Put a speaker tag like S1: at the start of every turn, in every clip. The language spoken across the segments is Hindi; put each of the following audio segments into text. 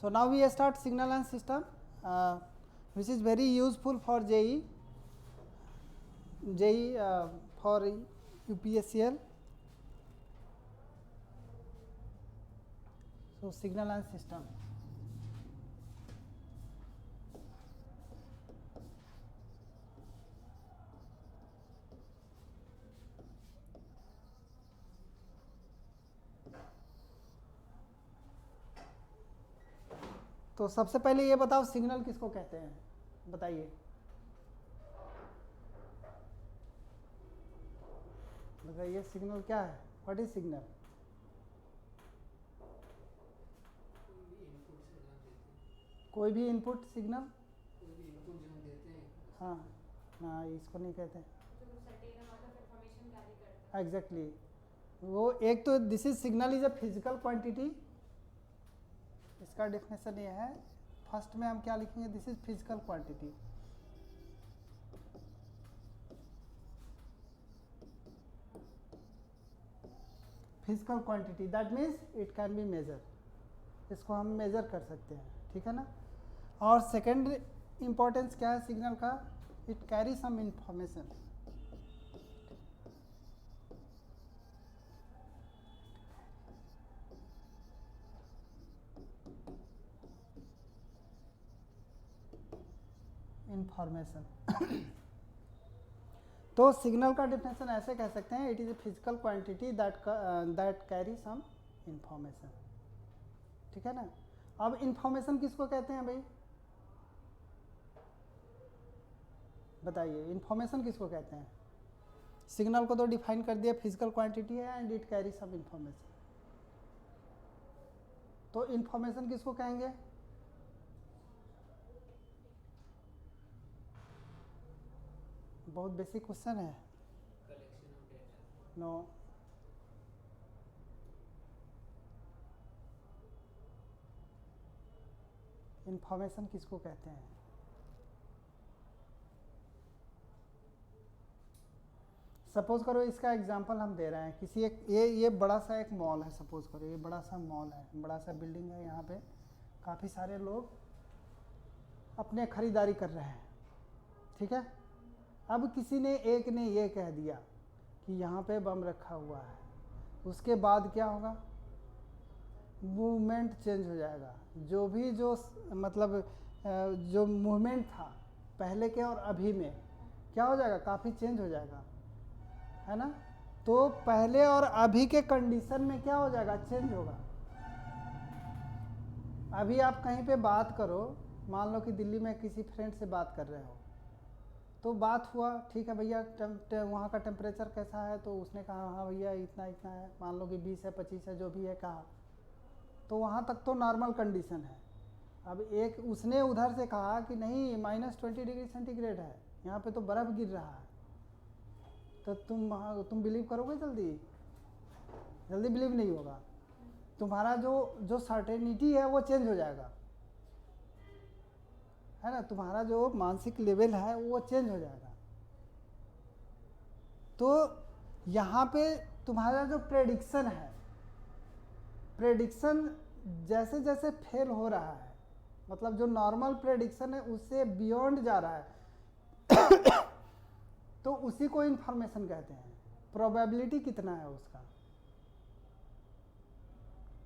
S1: So now we start signal and system, which is very useful for JEE for UPSCL. So signal and system. तो सबसे पहले ये बताओ सिग्नल किसको कहते हैं, बताइए। बताइए सिग्नल क्या है, व्हाट इज सिग्नल? कोई भी इनपुट सिग्नल,
S2: कोई भी इनपुट जो हम देते हैं।
S1: हाँ ना, इसको नहीं कहते। एग्जैक्टली वो एक तो this is signal is a physical quantity, इसका डेफिनेशन ये है। फर्स्ट में हम क्या लिखेंगे, this is physical quantity. Physical quantity that means it can be measure, इसको हम मेजर कर सकते हैं, ठीक है ना। और सेकेंड इंपॉर्टेंस क्या है सिग्नल का, it carry some information. Information तो सिग्नल का डिफिनेशन ऐसे कह सकते हैं, it is a physical quantity that carry some information, ठीक है ना। अब इंफॉर्मेशन किसको कहते हैं भाई, बताइए इंफॉर्मेशन किसको कहते हैं? सिग्नल को तो डिफाइन कर दिया, फिजिकल क्वांटिटी है and it carry some information. तो इंफॉर्मेशन किसको कहेंगे? बहुत बेसिक क्वेश्चन है।
S2: Collection of data.
S1: No, information किसको कहते हैं? सपोज करो इसका एग्जांपल हम दे रहे हैं, किसी एक ये बड़ा सा एक मॉल है, सपोज करो ये बड़ा सा मॉल है, बड़ा सा बिल्डिंग है, यहाँ पे काफ़ी सारे लोग अपने खरीदारी कर रहे हैं, ठीक है। अब किसी ने एक ने ये कह दिया कि यहाँ पे बम रखा हुआ है, उसके बाद क्या होगा, मूवमेंट चेंज हो जाएगा। जो भी जो मतलब जो मूवमेंट था पहले के और अभी में क्या हो जाएगा, काफ़ी चेंज हो जाएगा, है ना। तो पहले और अभी के कंडीशन में क्या हो जाएगा, चेंज होगा। अभी आप कहीं पे बात करो, मान लो कि दिल्ली में किसी फ्रेंड से बात कर रहे हो, तो बात हुआ, ठीक है भैया वहाँ का टेम्परेचर कैसा है, तो उसने कहा हाँ भैया इतना इतना है, मान लो कि 20 है 25 है जो भी है कहा, तो वहाँ तक तो नॉर्मल कंडीशन है। अब एक उसने उधर से कहा कि नहीं -20 डिग्री सेंटीग्रेड है, यहाँ पे तो बर्फ़ गिर रहा है, तो तुम बिलीव करोगे? जल्दी बिलीव नहीं होगा। तुम्हारा जो सर्टेनिटी है वो चेंज हो जाएगा, है ना। तुम्हारा जो मानसिक लेवल है वो चेंज हो जाएगा। तो यहाँ पे तुम्हारा जो प्रेडिक्शन है, प्रेडिक्शन जैसे जैसे फेल हो रहा है, मतलब जो नॉर्मल प्रेडिक्शन है उससे बियॉन्ड जा रहा है तो उसी को इंफॉर्मेशन कहते हैं। प्रोबेबिलिटी कितना है उसका,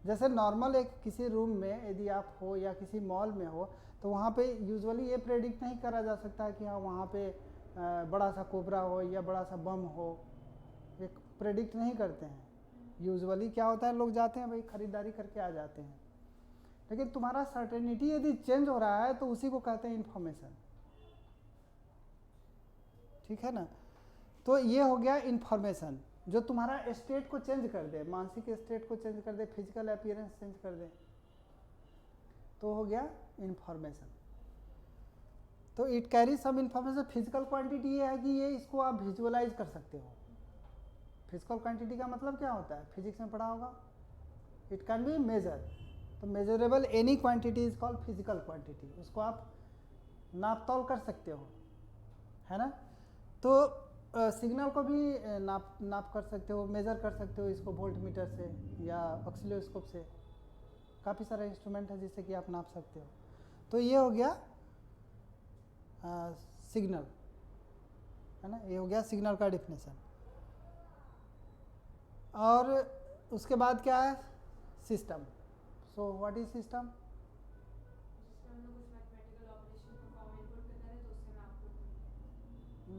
S1: जैसे नॉर्मल एक किसी रूम में यदि आप हो या किसी मॉल में हो, तो वहाँ पे यूजुअली ये प्रेडिक्ट नहीं करा जा सकता कि हाँ वहाँ पे बड़ा सा कोबरा हो या बड़ा सा बम हो, एक प्रेडिक्ट नहीं करते हैं। यूजुअली क्या होता है, लोग जाते हैं भाई खरीदारी करके आ जाते हैं, लेकिन तुम्हारा सर्टेनिटी यदि चेंज हो रहा है तो उसी को कहते हैं इंफॉर्मेशन, ठीक है ना। तो ये हो गया इंफॉर्मेशन, जो तुम्हारा स्टेट को चेंज कर दे, मानसिक स्टेट को चेंज कर दे, फिजिकल अपीयरेंस चेंज कर दे, तो हो गया इंफॉर्मेशन। तो it carry some information. Physical quantity ये है कि ये इसको आप विजुअलाइज कर सकते हो। फिजिकल क्वांटिटी का मतलब क्या होता है, फिजिक्स में पढ़ा होगा, इट कैन बी मेजर। तो measurable any quantity is called physical quantity, उसको आप नाप तौल कर सकते हो, है ना। तो सिग्नल को भी नाप कर सकते हो, मेज़र कर सकते हो इसको वोल्ट मीटर से या ऑक्सीलोस्कोप से काफ़ी सारे इंस्ट्रूमेंट है जिससे कि आप नाप सकते हो। तो ये हो गया सिग्नल, है ना, ये हो गया सिग्नल का डिफिनेशन। और उसके बाद क्या है, system. So what is system?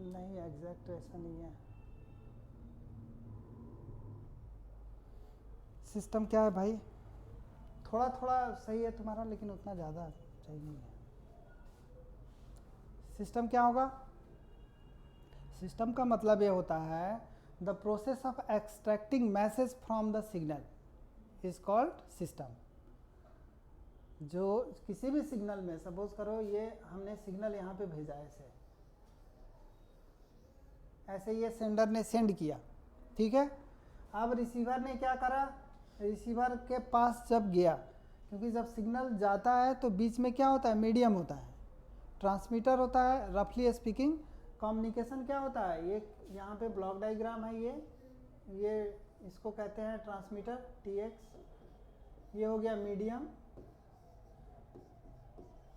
S1: नहीं, एग्जैक्ट ऐसा नहीं है। सिस्टम क्या है भाई? थोड़ा थोड़ा सही है तुम्हारा, लेकिन उतना ज़्यादा सही नहीं है। सिस्टम क्या होगा? सिस्टम का मतलब ये होता है the process of extracting message from the signal is called system. जो किसी भी सिग्नल में, सपोज करो ये हमने सिग्नल यहाँ पे भेजा ऐसे ये सेंडर ने सेंड किया, ठीक है। अब रिसीवर ने क्या करा, रिसीवर के पास जब गया, क्योंकि जब सिग्नल जाता है तो बीच में क्या होता है, मीडियम होता है, ट्रांसमीटर होता है। रफली स्पीकिंग कम्युनिकेशन क्या होता है, ये यहाँ पे ब्लॉक डायग्राम है, ये इसको कहते हैं ट्रांसमीटर TX, ये हो गया मीडियम,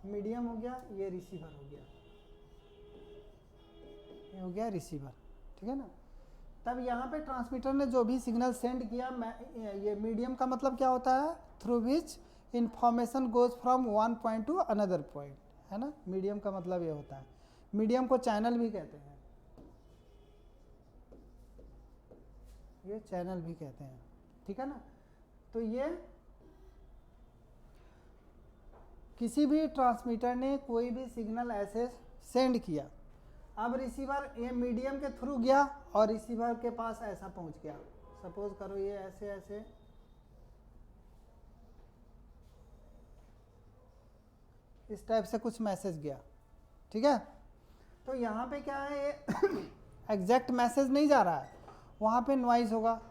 S1: मीडियम हो गया, ये रिसीवर हो गया, ये हो गया रिसीवर, ठीक है ना। तब यहाँ पे ट्रांसमीटर ने जो भी सिग्नल सेंड किया, ये मीडियम का मतलब क्या होता है, through which information goes from one point two another point, है ना। मीडियम का मतलब ये होता है। मीडियम को चैनल भी कहते हैं, ये चैनल भी कहते हैं, ठीक है ना। तो ये किसी भी ट्रांसमीटर ने कोई भी सिग्नल ऐसे सेंड किया, अब रिसीवर ये मीडियम के थ्रू गया और रिसीवर के पास ऐसा पहुंच गया। सपोज करो ये ऐसे ऐसे इस टाइप से कुछ मैसेज गया, ठीक है। तो यहाँ पे क्या है, ये एग्जैक्ट मैसेज नहीं जा रहा है, वहाँ पे नॉइज होगा,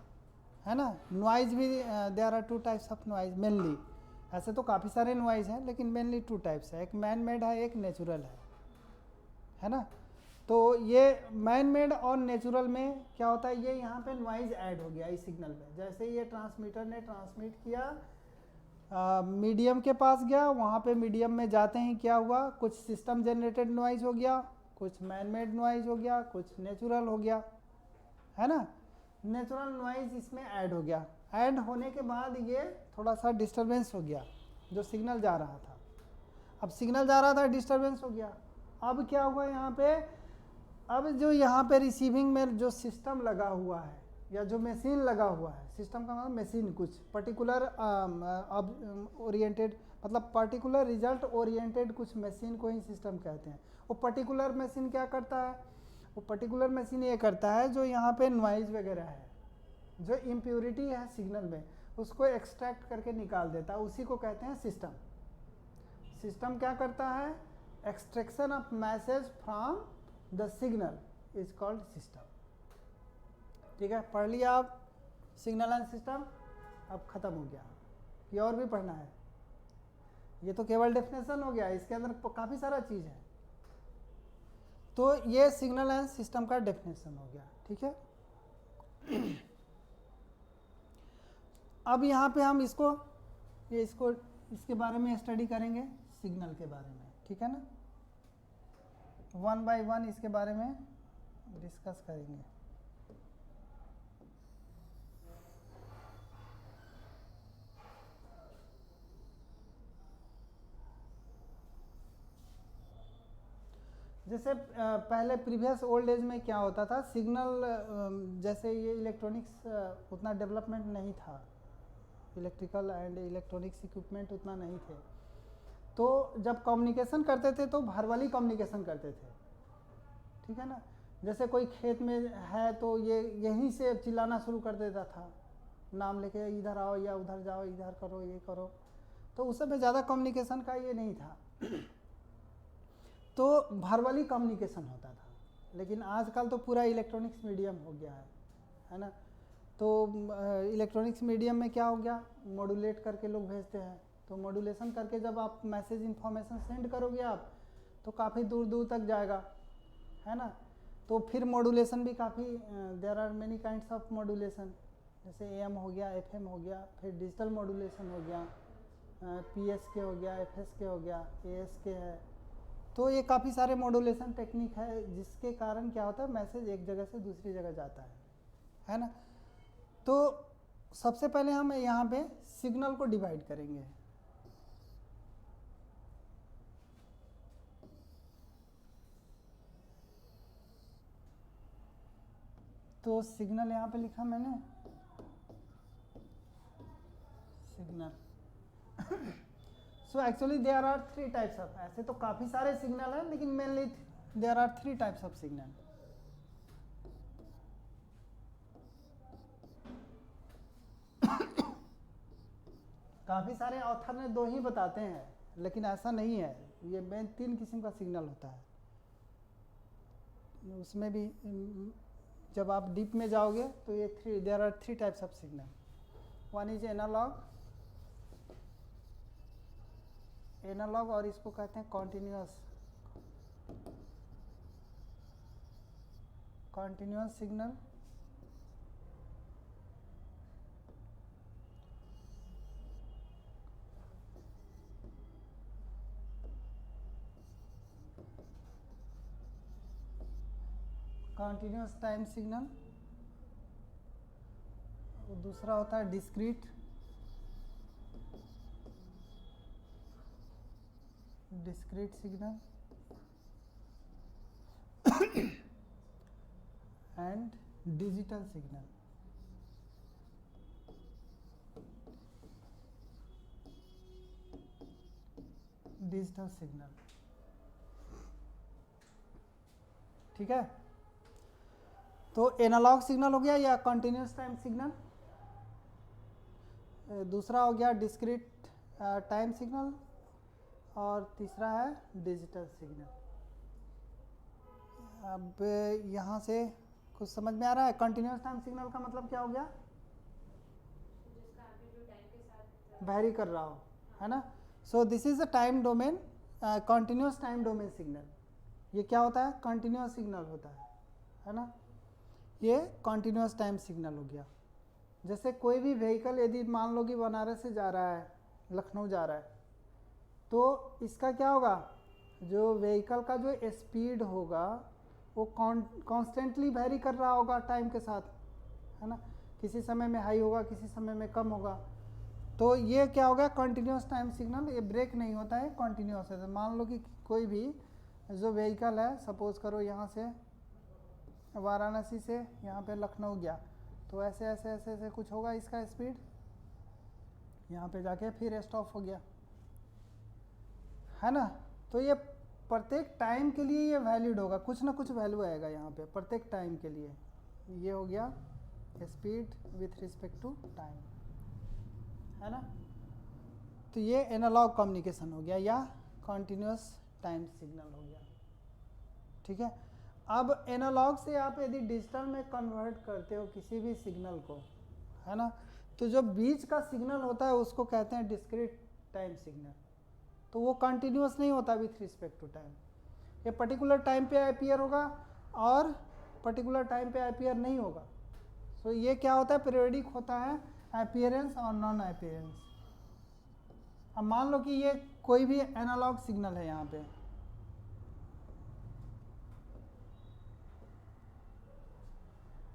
S1: है ना। नॉइज भी there are 2 types of noise mainly, ऐसे तो काफ़ी सारे नॉइज हैं लेकिन मेनली 2 टाइप्स है, एक मैन मेड है, एक नेचुरल है ना। तो ये मैन मेड और नेचुरल में क्या होता है, ये यहाँ पे नॉइज ऐड हो गया इस सिग्नल में। जैसे ये ट्रांसमीटर ने ट्रांसमिट किया, मीडियम के पास गया, वहाँ पे मीडियम में जाते ही क्या हुआ, कुछ सिस्टम जनरेटेड नॉइज हो गया, कुछ मैन मेड नॉइज हो गया, कुछ नेचुरल हो गया, है ना। नेचुरल नॉइज इसमें ऐड हो गया, ऐड होने के बाद ये थोड़ा सा डिस्टरबेंस हो गया जो सिग्नल जा रहा था। अब सिग्नल जा रहा था, डिस्टरबेंस हो गया। अब क्या हुआ यहाँ पे, अब जो यहाँ पे रिसीविंग में जो सिस्टम लगा हुआ है या जो मशीन लगा हुआ है, सिस्टम का मतलब मशीन, कुछ पर्टिकुलर ओरिएंटेड, मतलब पर्टिकुलर रिजल्ट ओरिएंटेड कुछ मशीन को ही सिस्टम कहते हैं। वो पर्टिकुलर मशीन क्या करता है, वो पर्टिकुलर मशीन ये करता है जो यहाँ पे नॉइज वगैरह है, जो इम्प्योरिटी है सिग्नल में, उसको एक्सट्रैक्ट करके निकाल देता है, उसी को कहते हैं सिस्टम। सिस्टम क्या करता है, extraction of message from the signal is called system. ठीक है, पढ़ लिया आप सिग्नल एंड सिस्टम, अब खत्म हो गया। ये और भी पढ़ना है, ये तो केवल डेफिनेशन हो गया, इसके अंदर काफ़ी सारा चीज़ है। तो ये सिग्नल एंड सिस्टम का डेफिनेशन हो गया, ठीक है। अब यहाँ पे हम इसके बारे में स्टडी करेंगे, सिग्नल के बारे में, ठीक है ना। 1 बाय 1 इसके बारे में डिस्कस करेंगे। जैसे पहले प्रीवियस ओल्ड एज में क्या होता था, सिग्नल, जैसे ये इलेक्ट्रॉनिक्स उतना डेवलपमेंट नहीं था, इलेक्ट्रिकल एंड इलेक्ट्रॉनिक्स इक्विपमेंट उतना नहीं थे, तो जब कम्युनिकेशन करते थे तो वर्बली कम्युनिकेशन करते थे, ठीक है ना। जैसे कोई खेत में है तो ये यहीं से चिल्लाना शुरू कर देता था, नाम लेके इधर आओ या उधर जाओ, इधर करो, ये करो। तो उस समय ज़्यादा कम्युनिकेशन का ये नहीं था, तो वर्बली कम्युनिकेशन होता था। लेकिन आजकल तो पूरा इलेक्ट्रॉनिक्स मीडियम हो गया है ना। तो इलेक्ट्रॉनिक्स मीडियम में क्या हो गया, मॉड्यूलेट करके लोग भेजते हैं, तो मॉड्यूलेशन करके जब आप मैसेज इन्फॉर्मेशन सेंड करोगे आप, तो काफ़ी दूर दूर तक जाएगा, है ना। तो फिर मॉड्यूलेशन भी काफ़ी, there are many kinds of modulation, जैसे AM हो गया, FM हो गया, फिर डिजिटल मॉड्यूलेशन हो गया, PSK हो गया, FSK हो गया, ASK है। तो ये काफ़ी सारे मॉड्यूलेशन टेक्निक है जिसके कारण क्या होता है, मैसेज एक जगह से दूसरी जगह जाता है ना। तो सबसे पहले हम यहाँ पे सिग्नल को डिवाइड करेंगे। तो सिग्नल यहाँ पे लिखा मैंने, signal. So actually there are 3 types of, ऐसे तो काफ़ी सारे सिग्नल हैं लेकिन mainly there are 3 types of signal. काफ़ी सारे ऑथर ने 2 ही बताते हैं लेकिन ऐसा नहीं है, ये मेन 3 किस्म का सिग्नल होता है। उसमें भी जब आप डीप में जाओगे तो ये there are 3 types of signal. One is analogue, और इसको कहते हैं continuous signal. Continuous time signal. दूसरा होता है discrete signal and digital signal. ठीक है, तो एनालॉग सिग्नल हो गया या कॉन्टिन्यूअस टाइम सिग्नल, दूसरा हो गया डिस्क्रीट टाइम सिग्नल, और तीसरा है डिजिटल सिग्नल। अब यहाँ से कुछ समझ में आ रहा है? कंटिन्यूअस टाइम सिग्नल का मतलब क्या हो गया? वैरी कर रहा हो, है ना। सो this is a time domain, continuous time domain signal. ये क्या होता है? कंटिन्यूअस सिग्नल होता है ना। ये कंटिन्यूअस टाइम सिग्नल हो गया। जैसे कोई भी व्हीकल यदि मान लो कि बनारस से जा रहा है, लखनऊ जा रहा है, तो इसका क्या होगा, जो व्हीकल का जो स्पीड होगा वो कॉन्स्टेंटली वैरी कर रहा होगा टाइम के साथ, है ना। किसी समय में हाई होगा, किसी समय में कम होगा। तो ये क्या होगा? Continuous time signal. ये ब्रेक नहीं होता है, कंटिन्यूअस है। मान लो कि कोई भी जो व्हीकल है, सपोज करो यहाँ से वाराणसी से यहाँ पे लखनऊ गया, तो ऐसे ऐसे ऐसे ऐसे कुछ होगा इसका स्पीड, यहाँ पे जाके फिर स्टॉप हो गया, है ना। तो ये प्रत्येक टाइम के लिए ये वैलिड होगा, कुछ ना कुछ वैल्यू आएगा यहाँ पे प्रत्येक टाइम के लिए। ये हो गया speed with respect to time, है ना। तो ये एनालॉग कम्युनिकेशन हो गया या कॉन्टिन्यूअस टाइम सिग्नल हो गया, ठीक है। अब एनालॉग से आप यदि डिजिटल में कन्वर्ट करते हो किसी भी सिग्नल को, है ना, तो जो बीच का सिग्नल होता है उसको कहते हैं डिस्क्रीट टाइम सिग्नल। तो वो कंटिन्यूअस नहीं होता विथ रिस्पेक्ट टू टाइम। ये पर्टिकुलर टाइम पे अपीयर होगा और पर्टिकुलर टाइम पे अपीयर नहीं होगा। सो ये क्या होता है? पीरियोडिक होता है, अपीयरेंस और नॉन अपीयरेंस। अब मान लो कि ये कोई भी एनालॉग सिग्नल है, यहाँ पे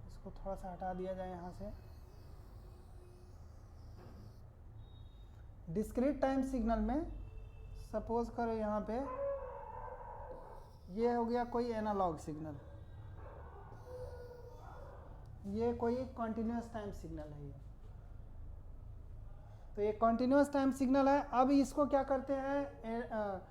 S1: इसको थोड़ा सा हटा दिया जाए यहाँ से। डिस्क्रीट टाइम सिग्नल में सपोज करो यहाँ पे ये हो गया कोई एनालॉग सिग्नल, ये कोई कंटिन्यूअस टाइम सिग्नल है ये। तो ये कंटिन्यूअस टाइम सिग्नल है। अब इसको क्या करते हैं,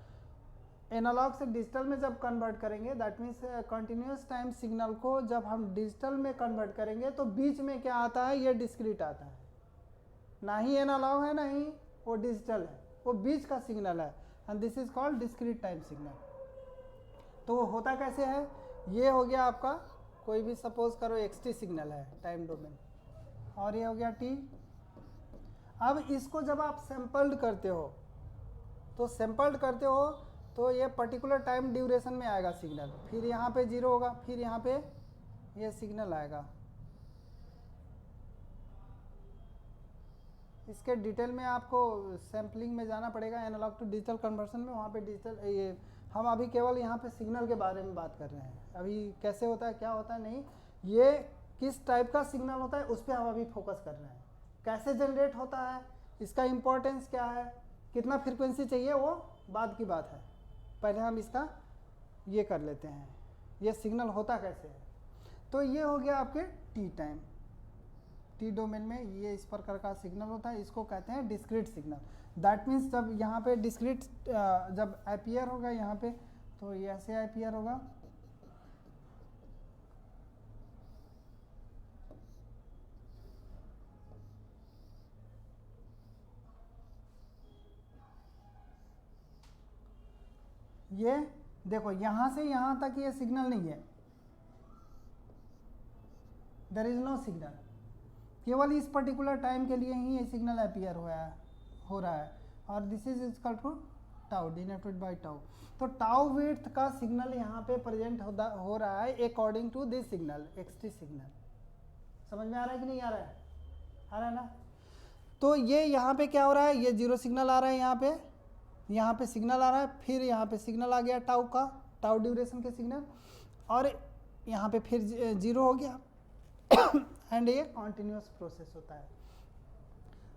S1: एनालॉग से डिजिटल में जब कन्वर्ट करेंगे, that means continuous time signal को जब हम डिजिटल में कन्वर्ट करेंगे तो बीच में क्या आता है? ये डिस्क्रीट आता है। ना ही एनालॉग है ना ही वो डिजिटल है, वो बीच का सिग्नल है, and this is called discrete time signal. तो वो होता कैसे है? ये हो गया आपका कोई भी सपोज करो xt सिग्नल है टाइम डोमेन, और ये हो गया t। अब इसको जब आप सैंपल्ड करते हो तो ये पर्टिकुलर टाइम ड्यूरेशन में आएगा सिग्नल, फिर यहाँ पे 0 होगा, फिर यहाँ पे ये सिग्नल आएगा। इसके डिटेल में आपको सैम्पलिंग में जाना पड़ेगा, एनालॉग टू डिजिटल कन्वर्सन में, वहाँ पे डिजिटल ये हम अभी केवल यहाँ पे सिग्नल के बारे में बात कर रहे हैं। अभी कैसे होता है क्या होता है नहीं, ये किस टाइप का सिग्नल होता है उस पर हम अभी फोकस कर रहे हैं। कैसे जनरेट होता है, इसका इम्पोर्टेंस क्या है, कितना फ्रिक्वेंसी चाहिए, वो बाद की बात है। पहले हम इसका ये कर लेते हैं, ये सिग्नल होता कैसे है। तो ये हो गया आपके टी टाइम, टी डोमेन में ये इस प्रकार का सिग्नल होता है, इसको कहते हैं डिस्क्रीट सिग्नल। दैट मीन्स जब यहाँ पे डिस्क्रीट जब अपीयर होगा यहाँ पे, तो ये ऐसे अपीयर होगा, ये देखो यहाँ से यहाँ तक ये सिग्नल नहीं है, देयर इज नो सिग्नल, केवल इस पर्टिकुलर टाइम के लिए ही ये सिग्नल अपीयर हो रहा है। और this is equal to tau denoted by tau. तो टाउ विड्थ का सिग्नल यहाँ पे प्रेजेंट हो रहा है according to this signal, x t signal. समझ में आ रहा है कि नहीं आ रहा है? आ रहा है ना? तो ये यहाँ पे क्या हो रहा है, ये जीरो सिग्नल आ रहा है, यहाँ पे सिग्नल आ रहा है, फिर यहाँ पे सिग्नल आ गया टाउ का, टाउ ड्यूरेशन के सिग्नल, और यहाँ पे फिर जीरो हो गया एंड ये कॉन्टिन्यूस प्रोसेस होता है।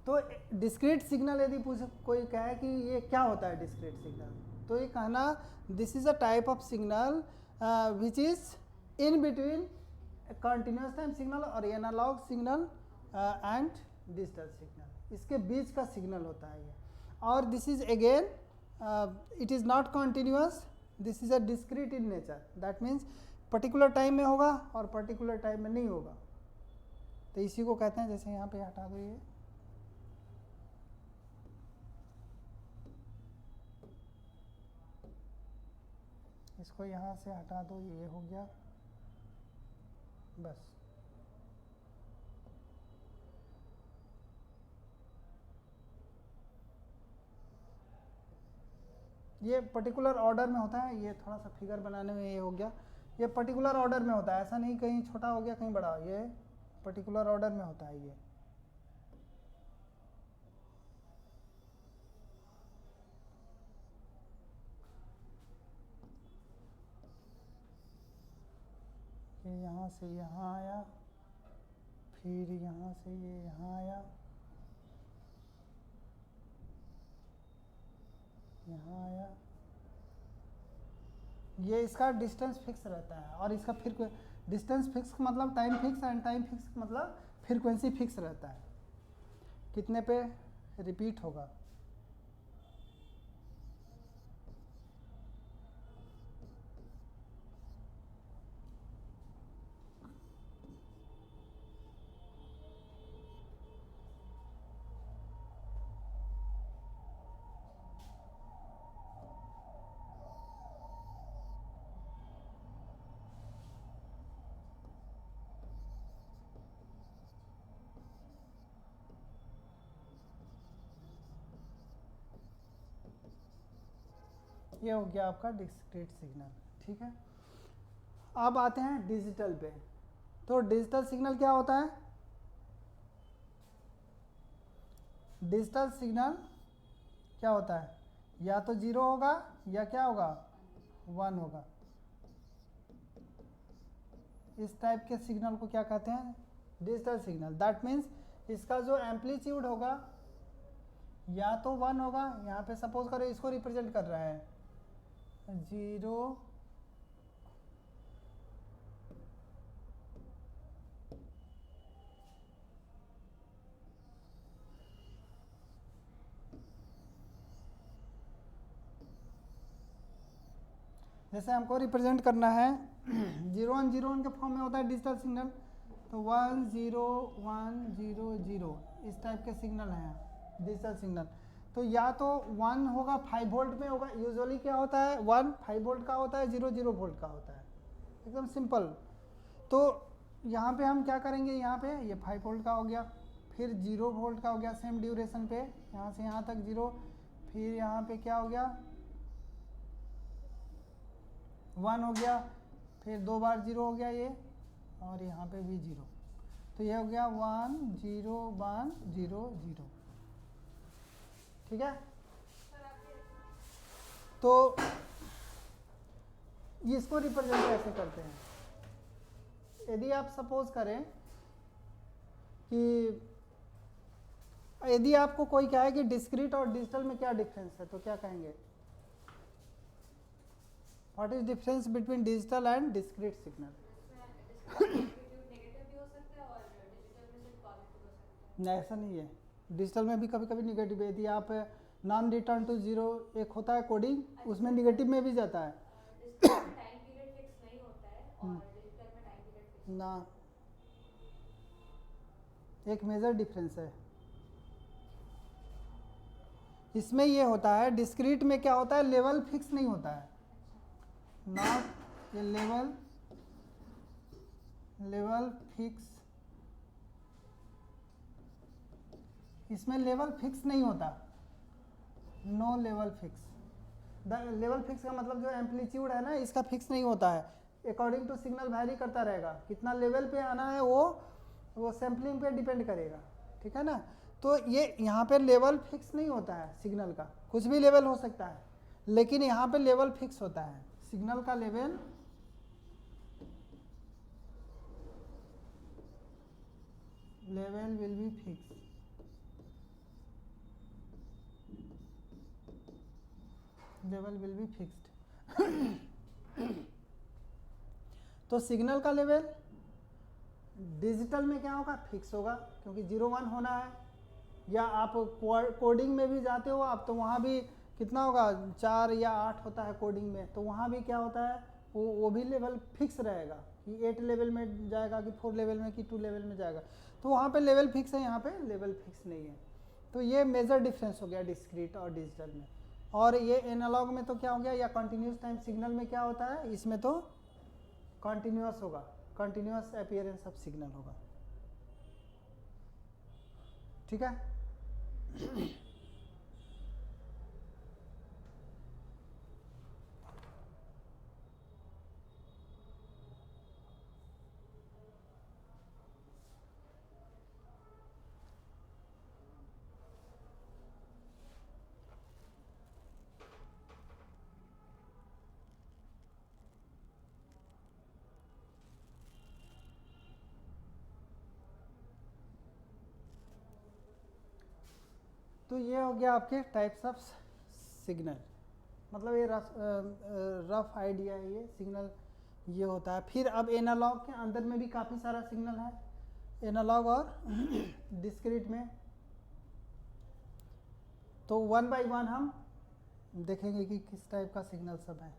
S1: तो डिस्क्रीट सिग्नल यदि कोई कहे कि ये क्या होता है डिस्क्रीट सिग्नल, तो ये कहना this is a type of signal which is in between continuous time signal और analogue signal and digital signal, इसके बीच का सिग्नल होता है ये। और this is again it is not continuous, this is a discrete in nature. That means particular time में होगा और पर्टिकुलर टाइम में नहीं होगा। तो इसी को कहते हैं, जैसे यहाँ पे हटा दो ये, इसको यहाँ से हटा दो, ये हो गया बस। ये पर्टिकुलर ऑर्डर में होता है, ये थोड़ा सा फिगर बनाने में ये हो गया, ये पर्टिकुलर ऑर्डर में होता है, ऐसा नहीं कहीं छोटा हो गया कहीं बड़ा, ये पर्टिकुलर ऑर्डर में होता है। ये यहाँ से यहाँ आया, फिर यहाँ से ये यहाँ आया, यहाँ आया, ये इसका डिस्टेंस फिक्स रहता है, और इसका फिर डिस्टेंस फिक्स मतलब time fix, and time fix मतलब फ्रीक्वेंसी फिक्स रहता है, कितने पे रिपीट होगा। ये हो गया आपका डिस्क्रीट सिग्नल, ठीक है। अब आते हैं डिजिटल पे। तो डिजिटल सिग्नल क्या होता है? डिजिटल सिग्नल क्या होता है, या तो जीरो होगा या क्या होगा, वन होगा। इस टाइप के सिग्नल को क्या कहते हैं, डिजिटल सिग्नल। दैट मीन्स इसका जो एम्पलीट्यूड होगा या तो वन होगा, यहाँ पे सपोज करो इसको रिप्रेजेंट कर रहा है जीरो, जैसे हमको रिप्रेजेंट करना है 0101 के फॉर्म में होता है डिजिटल सिग्नल, तो 10100 इस टाइप के सिग्नल हैं डिजिटल सिग्नल। तो या तो 1 होगा 5 वोल्ट में होगा, यूजुअली क्या होता है 1 5 वोल्ट का होता है, 0 0 वोल्ट का होता है, एकदम सिंपल। तो यहाँ पे हम क्या करेंगे, यहाँ पे ये 5 वोल्ट का हो गया, फिर 0 वोल्ट का हो गया सेम ड्यूरेशन पे, यहाँ से यहाँ तक 0, फिर यहाँ पे क्या हो गया 1 हो गया, फिर 2 बार 0 हो गया ये, और यहाँ पे भी 0। तो ये हो गया 1 0 1 0 0, ठीक है। तो इसको रिप्रेजेंट कैसे करते हैं? यदि आप सपोज करें कि यदि आपको कोई कहे कि डिस्क्रीट और डिजिटल में क्या डिफरेंस है, तो क्या कहेंगे? What is difference between digital and discrete signal? नहीं, ऐसा नहीं है। डिजिटल में भी कभी कभी निगेटिव है। यदि आप नॉन रिटर्न टू जीरो एक होता है कोडिंग, उसमें निगेटिव में भी जाता है ना। एक मेजर डिफरेंस है इसमें। ये होता है डिस्क्रीट में क्या होता है, लेवल फिक्स नहीं होता है, नॉट ए लेवल फिक्स। इसमें लेवल फिक्स नहीं होता, no level fix. Level fix का मतलब जो एम्पलीट्यूड है ना, इसका फिक्स नहीं होता है, अकॉर्डिंग टू सिग्नल वैरी करता रहेगा। कितना लेवल पे आना है वो सैम्पलिंग पे डिपेंड करेगा, ठीक है ना। तो ये यहाँ पे लेवल फिक्स नहीं होता है सिग्नल का, कुछ भी लेवल हो सकता है, लेकिन यहाँ पे लेवल फिक्स होता है। सिग्नल का level will be fix. Level will be fixed. तो सिग्नल का लेवल डिजिटल में क्या होगा, फिक्स होगा, क्योंकि 0 1 होना है। या आप कोडिंग में भी जाते हो आप, तो वहाँ भी कितना होगा, 4 या 8 होता है कोडिंग में, तो वहाँ भी क्या होता है, वो भी लेवल फिक्स रहेगा कि 8 लेवल में जाएगा कि 4 लेवल में कि 2 लेवल में जाएगा। तो वहाँ पे लेवल फिक्स है, यहाँ पे लेवल फिक्स नहीं है। तो ये मेजर डिफरेंस हो गया डिस्क्रीट और डिजिटल में। और ये एनालॉग में तो क्या हो गया, या कंटिन्यूस टाइम सिग्नल में क्या होता है, इसमें तो कंटिन्यूस होगा, कंटिन्यूस अपीयरेंस ऑफ सिग्नल होगा, ठीक है। तो ये हो गया आपके टाइप्स ऑफ सिग्नल, मतलब ये रफ आइडिया है ये सिग्नल ये होता है। फिर अब एनालॉग के अंदर में भी काफ़ी सारा सिग्नल है, एनालॉग और डिस्क्रीट में। तो 1 बाय 1 हम देखेंगे कि किस टाइप का सिग्नल सब है।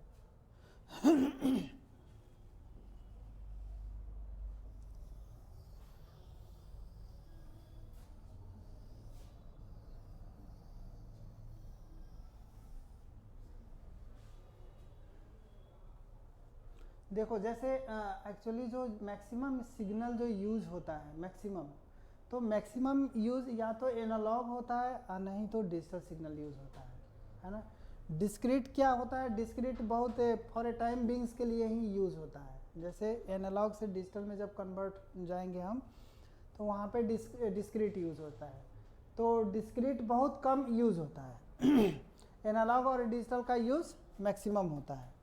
S1: देखो जैसे एक्चुअली जो मैक्सिमम सिग्नल जो यूज होता है मैक्सिमम, तो मैक्सिमम यूज या तो एनालॉग होता है और नहीं तो डिजिटल सिग्नल यूज होता है ना। डिस्क्रीट क्या होता है, डिस्क्रीट बहुत फॉर ए टाइम बिंग्स के लिए ही यूज होता है। जैसे एनालॉग से डिजिटल में जब कन्वर्ट जाएंगे हम, तो वहाँ पे डिस्क्रीट यूज होता है। तो डिस्क्रीट बहुत कम यूज होता है एनालॉग और डिजिटल का यूज मैक्सिमम होता है।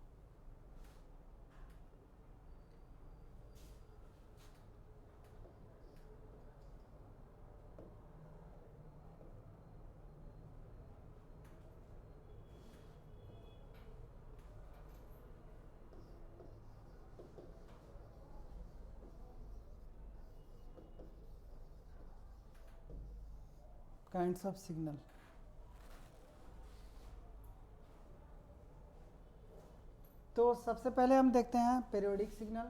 S1: काइंड्स ऑफ सिग्नल, तो सबसे पहले हम देखते हैं periodic signal.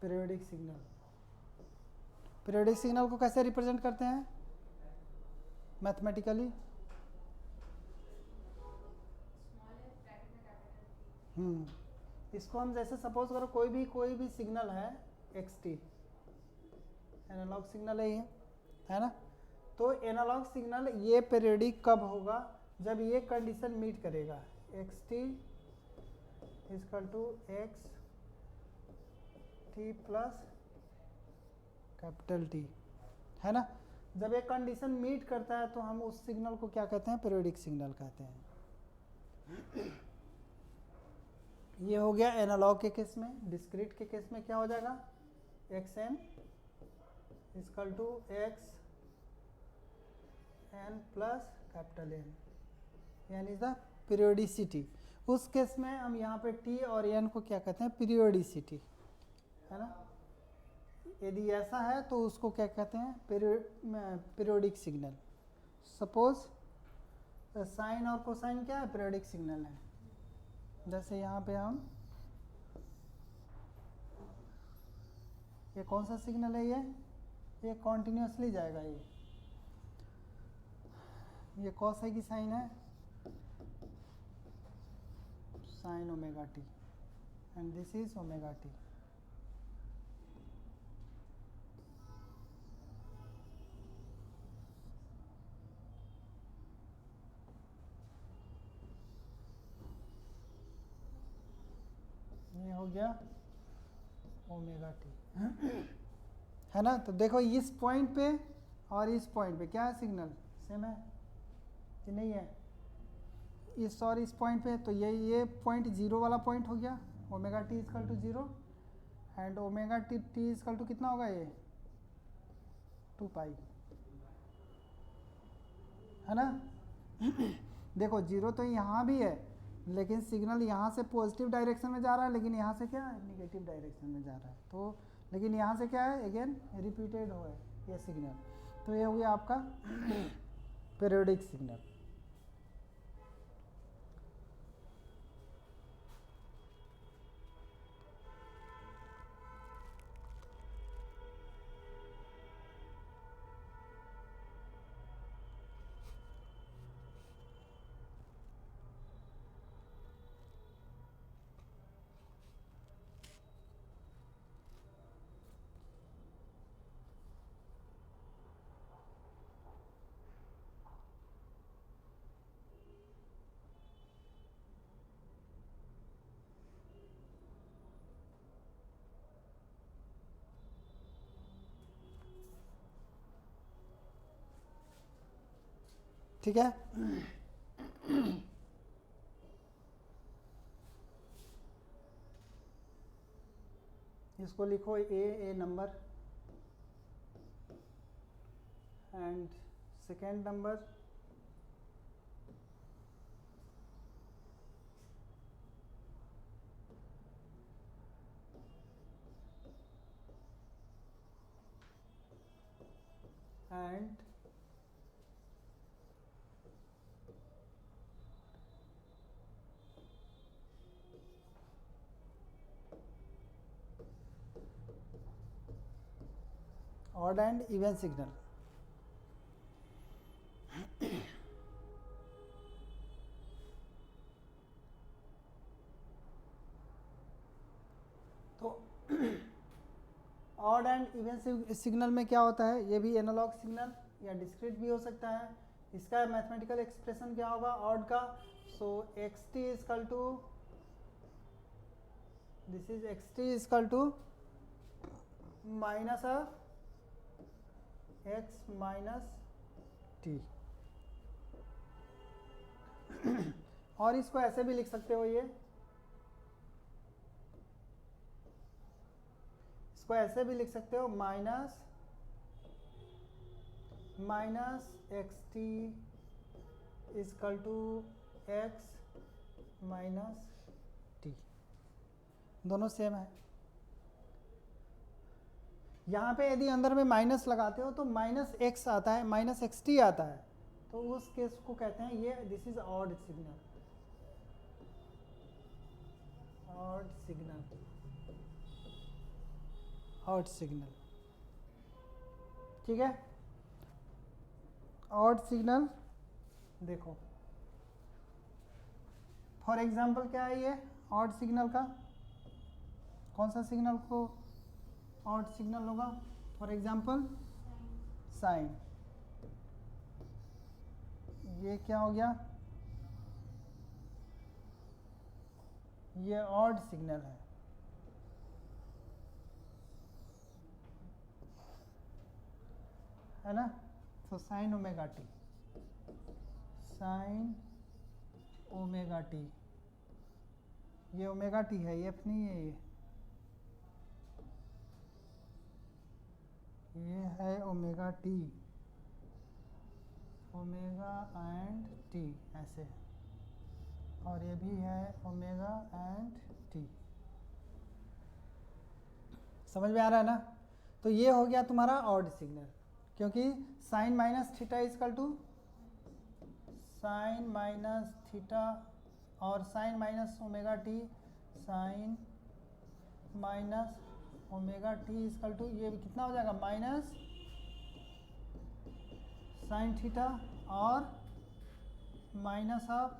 S1: Periodic signal, periodic signal को कैसे रिप्रेजेंट करते हैं मैथमेटिकली? इसको हम जैसे सपोज करो कोई भी सिग्नल है xt, एनालॉग सिग्नल है ये, है ना। तो एनालॉग सिग्नल ये पीरियोडिक कब होगा, जब ये कंडीशन मीट करेगा, xt equal to x t plus capital T, है ना। जब एक कंडीशन मीट करता है तो हम उस सिग्नल को क्या कहते हैं, पीरियोडिक सिग्नल कहते हैं। ये हो गया एनालॉग के केस में। डिस्क्रीट के केस में क्या हो जाएगा, x n equal to x n plus capital N, यानी द पीरियोडिसिटी। उस केस में हम यहाँ पे टी और एन को क्या कहते हैं, पीरियोडिसिटी, है ना। यदि ऐसा है तो उसको क्या कहते हैं, पीरियोडिक सिग्नल। सपोज साइन और कोसाइन क्या है, पीरियोडिक सिग्नल है। जैसे यहाँ पे हम, ये कौन सा सिग्नल है, ये कॉन्टिन्यूसली जाएगा। ये कॉस है की साइन है, sine omega T, and this is omega T. ये हो गया ओमेगा टी, है ना। तो देखो इस पॉइंट पे और इस पॉइंट पे क्या है, सिग्नल सेम है कि नहीं है। इस और इस पॉइंट पे तो ये पॉइंट जीरो वाला पॉइंट हो गया, omega t equal to zero, and omega t equal to कितना होगा, ये 2 पाई, है ना। देखो जीरो तो यहाँ भी है, लेकिन सिग्नल यहाँ से पॉजिटिव डायरेक्शन में जा रहा है, लेकिन यहाँ से क्या है, निगेटिव डायरेक्शन में जा रहा है। तो लेकिन यहाँ से क्या है, अगेन रिपीटेड हो है ये सिग्नल। तो ये हो गया आपका पीरियोडिक सिग्नल। ठीक है। इसको लिखो a number and second number and odd and even signal. तो ऑड एंड इवन सिग्नल में क्या होता है, ये भी एनालॉग सिग्नल या डिस्क्रीट भी हो सकता है। इसका मैथमेटिकल एक्सप्रेशन क्या होगा ऑड का, so x t equal to, this is x t equal to minus x minus t. और इसको ऐसे भी लिख सकते हो, इसको ऐसे भी लिख सकते हो, minus x t equal to x minus t, दोनों सेम है। यहाँ पे यदि अंदर में माइनस लगाते हो तो माइनस एक्स आता है, माइनस एक्स टी आता है, तो उस केस को कहते हैं ये, this is odd signal, odd signal, odd signal. ठीक है, ऑड सिग्नल देखो फॉर एग्जाम्पल क्या है ये ऑड सिग्नल का, कौन सा सिग्नल को ऑड सिग्नल होगा, फॉर एग्जाम्पल साइन। ये क्या हो गया, ये ऑड सिग्नल है। है ना। तो sine omega t, sine omega T, ये ओमेगा टी है, ये एफ नहीं है, ये है omega T, omega and T ऐसे, और ये भी है ओमेगा एंड टी। समझ में आ रहा है ना। तो ये हो गया तुम्हारा ऑड सिग्नल, क्योंकि sine minus theta equal to sine minus theta और sine minus omega t, sine minus omega t equal to ये कितना हो जाएगा, माइनस साइन थीटा और माइनस ऑफ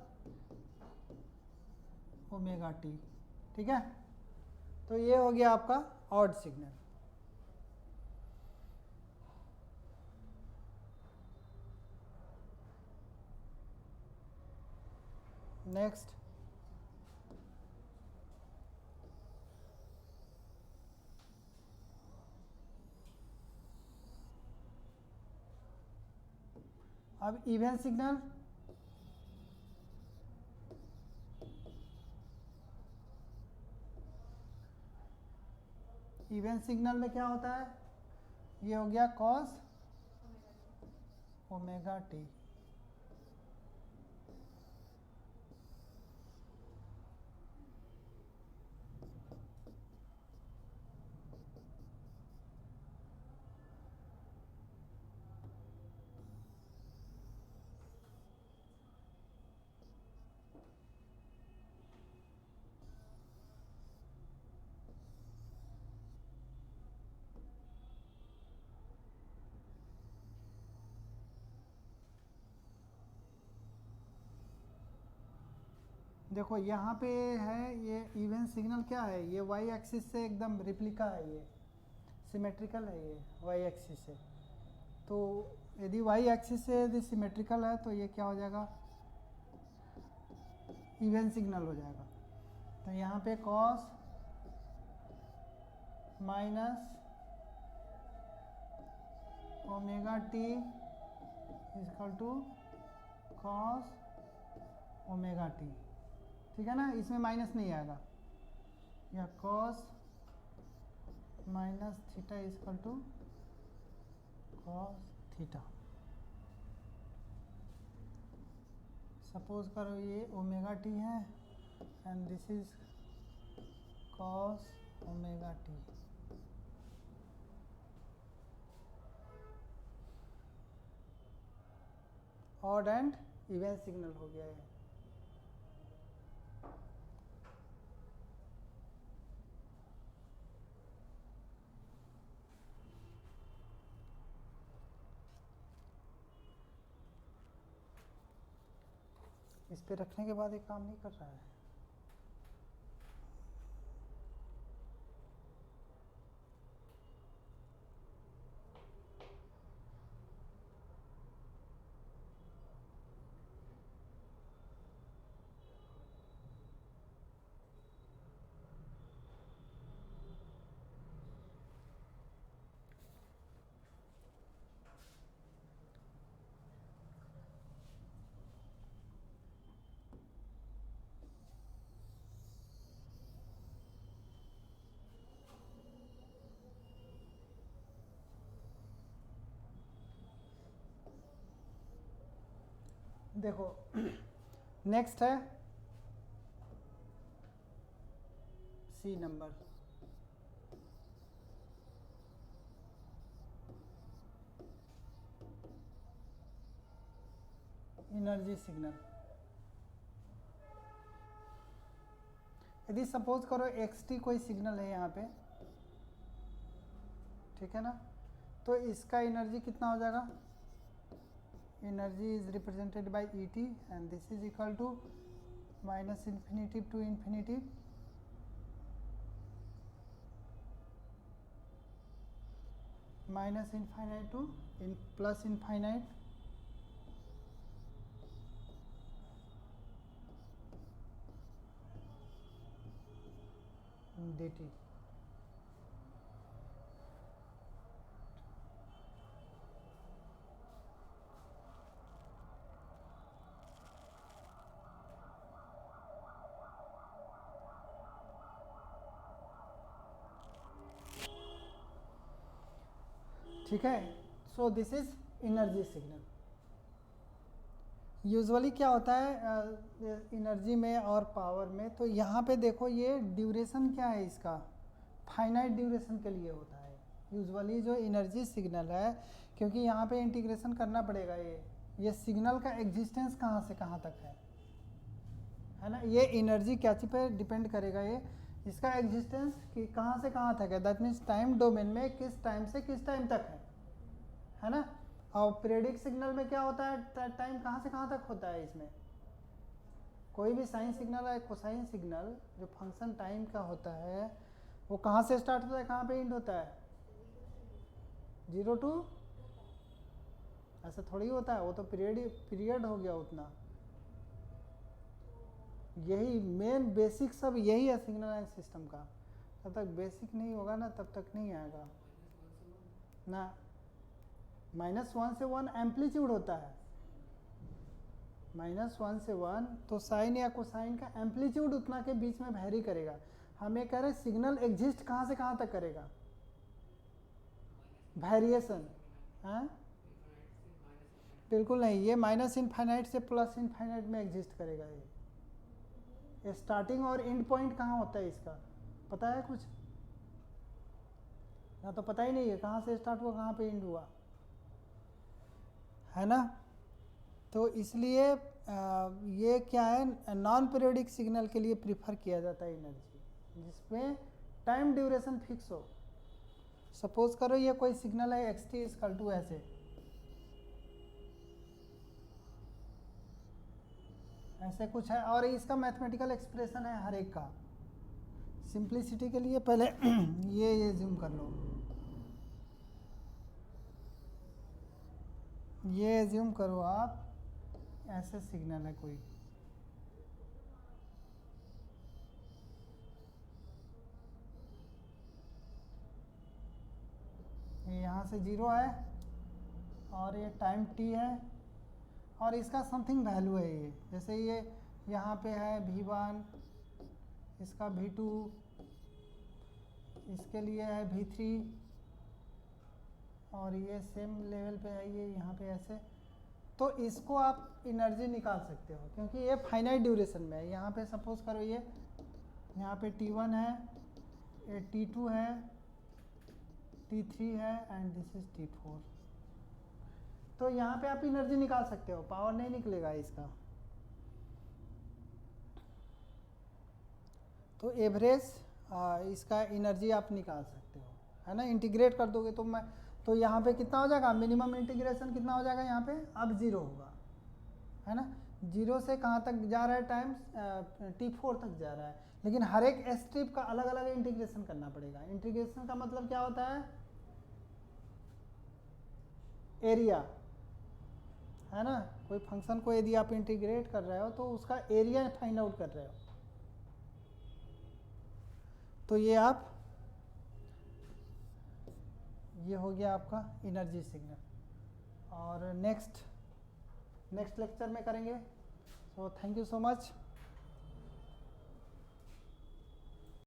S1: ओमेगा टी। ठीक है, तो ये हो गया आपका ऑड सिग्नल। नेक्स्ट, अब इवन सिग्नल। इवन सिग्नल में क्या होता है, ये हो गया कॉस ओमेगा टी, देखो यहाँ पे है ये इवन सिग्नल क्या है, ये वाई एक्सिस से एकदम रिप्लिका है, ये सिमेट्रिकल है ये वाई एक्सिस से। तो यदि वाई एक्सिस से यदि सिमेट्रिकल है तो ये क्या हो जाएगा, इवन सिग्नल हो जाएगा। तो यहाँ पे cos minus omega t equal to cos omega t. ठीक है ना, इसमें माइनस नहीं आएगा, या cos minus theta equal to cos theta. Suppose करो ये ओमेगा टी है and this is cos omega t. Odd and even signal हो गया है। इस पे रखने के बाद ये काम नहीं कर रहा है। देखो नेक्स्ट है सी नंबर। Energy signal. यदि सपोज करो xt कोई सिग्नल है यहाँ पे, ठीक है ना, तो इसका एनर्जी कितना हो जाएगा, energy is represented by ET and this is equal to minus infinity to infinity minus infinite to plus infinite dt। ठीक है, so this is energy signal. Usually क्या होता है एनर्जी में और पावर में, तो यहाँ पे देखो ये ड्यूरेशन क्या है इसका, फाइनाइट ड्यूरेशन के लिए होता है यूजुअली जो एनर्जी सिग्नल है, क्योंकि यहाँ पे इंटीग्रेशन करना पड़ेगा। ये सिग्नल का एग्जिस्टेंस कहाँ से कहाँ तक है ना, ये एनर्जी क्या चीज़ पे डिपेंड करेगा, ये इसका एग्जिस्टेंस कि कहाँ से कहाँ तक है, दैट मीन्स टाइम डोमेन में किस टाइम से किस टाइम तक है ना। और पीरियडिक सिग्नल में क्या होता है, टाइम कहाँ से कहाँ तक होता है इसमें। कोई भी साइन सिग्नल या कोसाइन सिग्नल जो फंक्शन टाइम का होता है वो कहाँ से स्टार्ट होता है, कहाँ पे एंड होता है, 0 to, ऐसा थोड़ी होता है, वो तो पीरियड हो गया उतना। यही मेन बेसिक सब यही है सिग्नल एंड सिस्टम का। जब तक बेसिक नहीं होगा ना तब तक नहीं आएगा ना। -1 से 1 एम्पलीट्यूड होता है, -1 से 1 तो साइन या कोसाइन का एम्पलीट्यूड उतना के बीच में वैरी करेगा। हम ये कह रहे हैं सिग्नल एग्जिस्ट कहाँ से कहाँ तक करेगा, वेरिएशन। हाँ बिल्कुल नहीं, ये -इनफाइनाइट से +इनफाइनाइट में एग्जिस्ट करेगा। ये स्टार्टिंग और एंड पॉइंट कहाँ होता है इसका पता है कुछ, ना तो पता ही नहीं है कहाँ से स्टार्ट हुआ कहाँ पे एंड हुआ, है ना। तो इसलिए ये क्या है, नॉन पीरियोडिक सिग्नल के लिए प्रीफर किया जाता है एनर्जी जिसमें टाइम ड्यूरेशन फिक्स हो। सपोज करो ये कोई सिग्नल है xt ऐसे, ऐसे कुछ है और इसका मैथमेटिकल एक्सप्रेशन है हर एक का। सिंप्लिसिटी के लिए पहले ये जूम कर लो, ये एज्यूम करो आप ऐसे सिग्नल है कोई, ये यहाँ से 0 है और ये टाइम t है और इसका समथिंग वैल्यू है ये, जैसे ये यहाँ पे है v1, इसका v2, इसके लिए है v3 और ये सेम लेवल पे है ये यहाँ पे ऐसे। तो इसको आप एनर्जी निकाल सकते हो क्योंकि ये फाइनाइट ड्यूरेशन में है। यहाँ पे सपोज करो ये यहाँ पे t1 है, ये t2 है, t3 है एंड दिस इज t4। तो यहाँ पे आप एनर्जी निकाल सकते हो, पावर नहीं निकलेगा इसका। तो एवरेज इसका एनर्जी आप निकाल सकते हो, है ना। इंटीग्रेट कर दोगे तो यहाँ पे कितना हो जाएगा, मिनिमम इंटीग्रेशन कितना हो जाएगा यहाँ पे, अब 0 होगा, है ना। 0 से कहाँ तक जा रहा है टाइम, t4 तक जा रहा है, लेकिन हर एक स्टेप का अलग अलग इंटीग्रेशन करना पड़ेगा। इंटीग्रेशन का मतलब क्या होता है, एरिया, है ना। कोई फंक्शन को यदि आप इंटीग्रेट कर रहे हो तो उसका एरिया फाइंड आउट कर रहे हो। तो ये हो गया आपका एनर्जी सिग्नल और नेक्स्ट लेक्चर में करेंगे। So thank you so much.